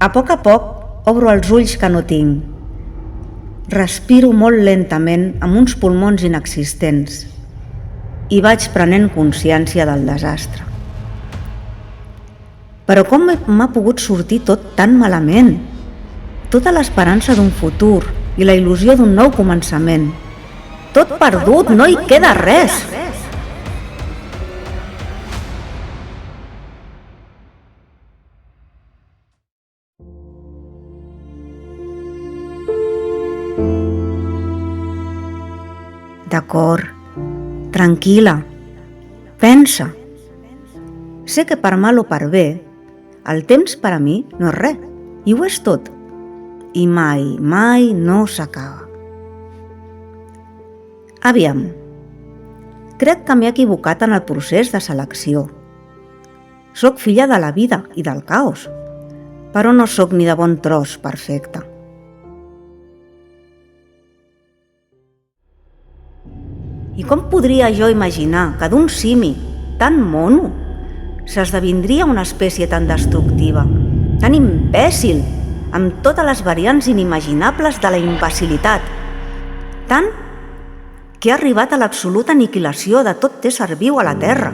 A poc obro els ulls que no tinc. Respiro molt lentament amb uns pulmons inexistents i vaig prenent consciència del desastre. Però com m'ha pogut sortir tot tan malament? Tota l'esperança d'un futur i la il·lusió d'un nou començament. Tot perdut, no hi queda res! D'acord, tranquil·la, pensa. Sé que per mal o per bé, el temps per a mi no és res, i ho és tot. I mai no s'acaba. Aviam, crec que m'he equivocat en el procés de selecció. Soc filla de la vida i del caos, però no soc ni de bon tros perfecte. I com podria jo imaginar que d'un simi tan mono s'esdevindria una espècie tan destructiva, tan imbècil, amb totes les variants inimaginables de la imbecilitat, tant que ha arribat a l'absoluta aniquilació de tot ésser viu a la Terra.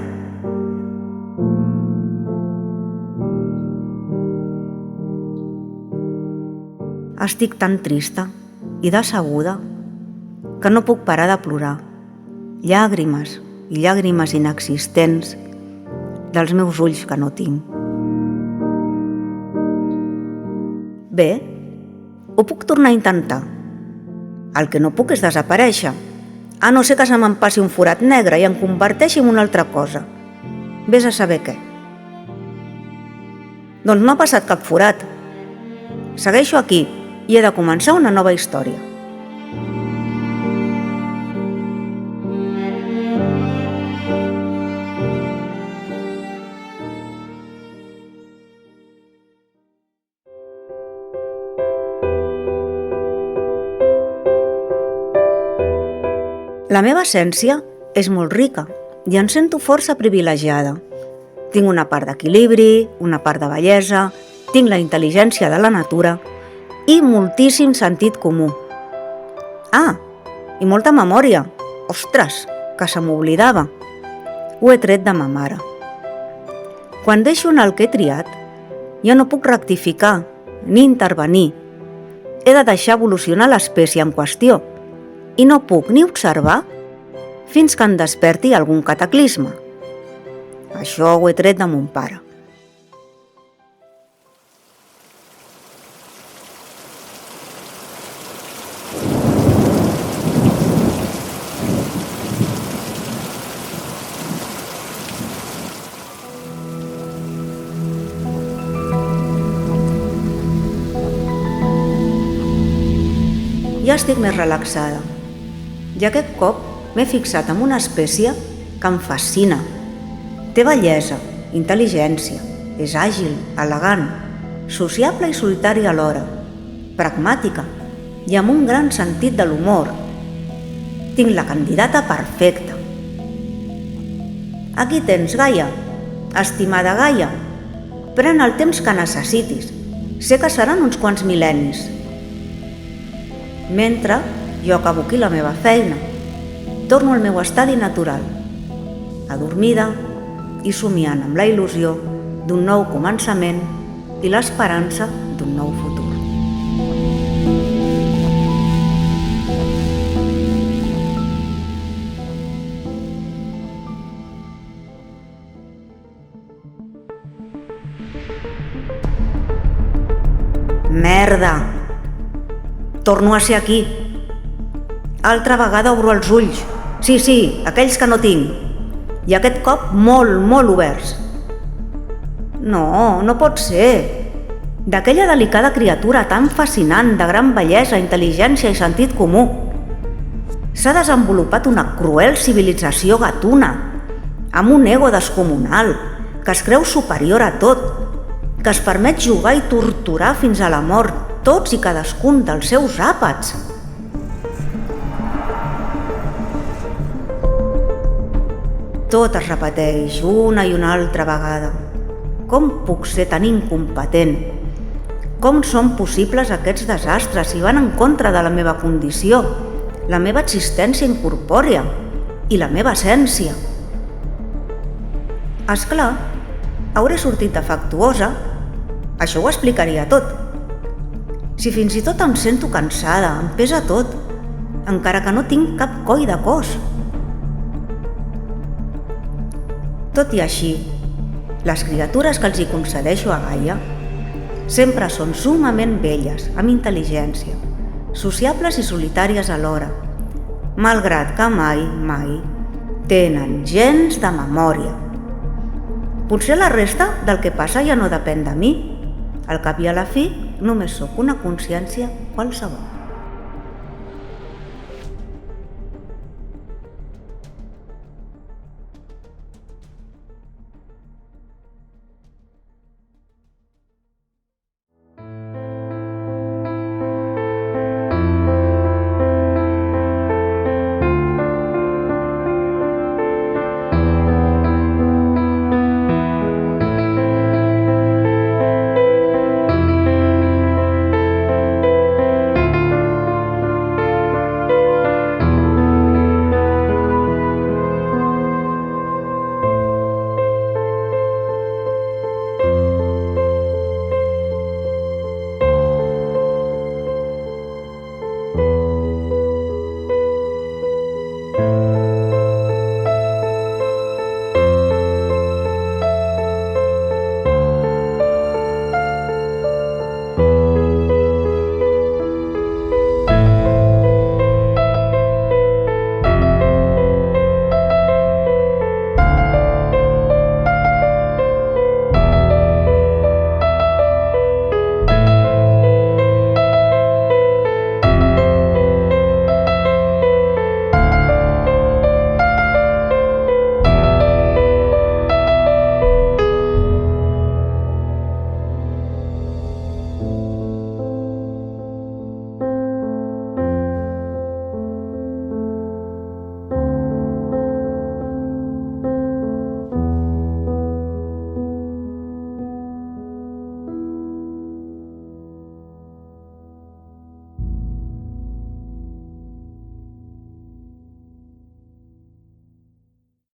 Estic tan trista i decebuda que no puc parar de plorar. Llàgrimes i llàgrimes inexistents dels meus ulls que no tinc. Bé, ho puc tornar a intentar. El que no puc és desaparèixer, a no ser que se me'n passi un forat negre i em converteixi en una altra cosa. Vés a saber què. Doncs no ha passat cap forat. Segueixo aquí i he de començar una nova història. La meva essència és molt rica i em sento força privilegiada. Tinc una part d'equilibri, una part de bellesa, tinc la intel·ligència de la natura i moltíssim sentit comú. Ah, i molta memòria. Ostres, que se m'oblidava. Ho he tret de ma mare. Quan deixo anar el que he triat, ja no puc rectificar ni intervenir. He de deixar evolucionar l'espècie en qüestió i no puc ni observar fins que em desperti algun cataclisme. Això ho he tret de mon pare. Ja estic més relaxada. I aquest cop m'he fixat en una espècie que em fascina. Té bellesa, intel·ligència, és àgil, elegant, sociable i solitària alhora, pragmàtica i amb un gran sentit de l'humor. Tinc la candidata perfecta. Aquí tens, Gaia. Estimada Gaia, pren el temps que necessitis. Sé que seran uns quants mil·lennis. Mentre jo acabo aquí la meva feina, torno al meu estadi natural, adormida i somiant amb la il·lusió d'un nou començament i l'esperança d'un nou futur. Merda! Torno a ser aquí. Altra vegada obro els ulls. Sí, aquells que no tinc. I aquest cop molt oberts. No pot ser. D'aquella delicada criatura tan fascinant, de gran bellesa, intel·ligència i sentit comú, s'ha desenvolupat una cruel civilització gatuna, amb un ego descomunal, que es creu superior a tot, que es permet jugar i torturar fins a la mort tots i cadascun dels seus àpats. Tot es repeteix una i una altra vegada. Com puc ser tan incompetent? Com són possibles aquests desastres si van en contra de la meva condició, la meva existència incorpòrea i la meva essència? És clar, hauré sortit defectuosa, això ho explicaria tot. Si fins i tot em sento cansada, em pesa tot, encara que no tinc cap coll de cos. Tot i així, les criatures que els hi concedeixo a Gaia sempre són summament belles, amb intel·ligència, sociables i solitàries alhora, malgrat que mai tenen gens de memòria. Potser la resta del que passa ja no depèn de mi. Al cap i a la fi, només sóc una consciència qualsevol.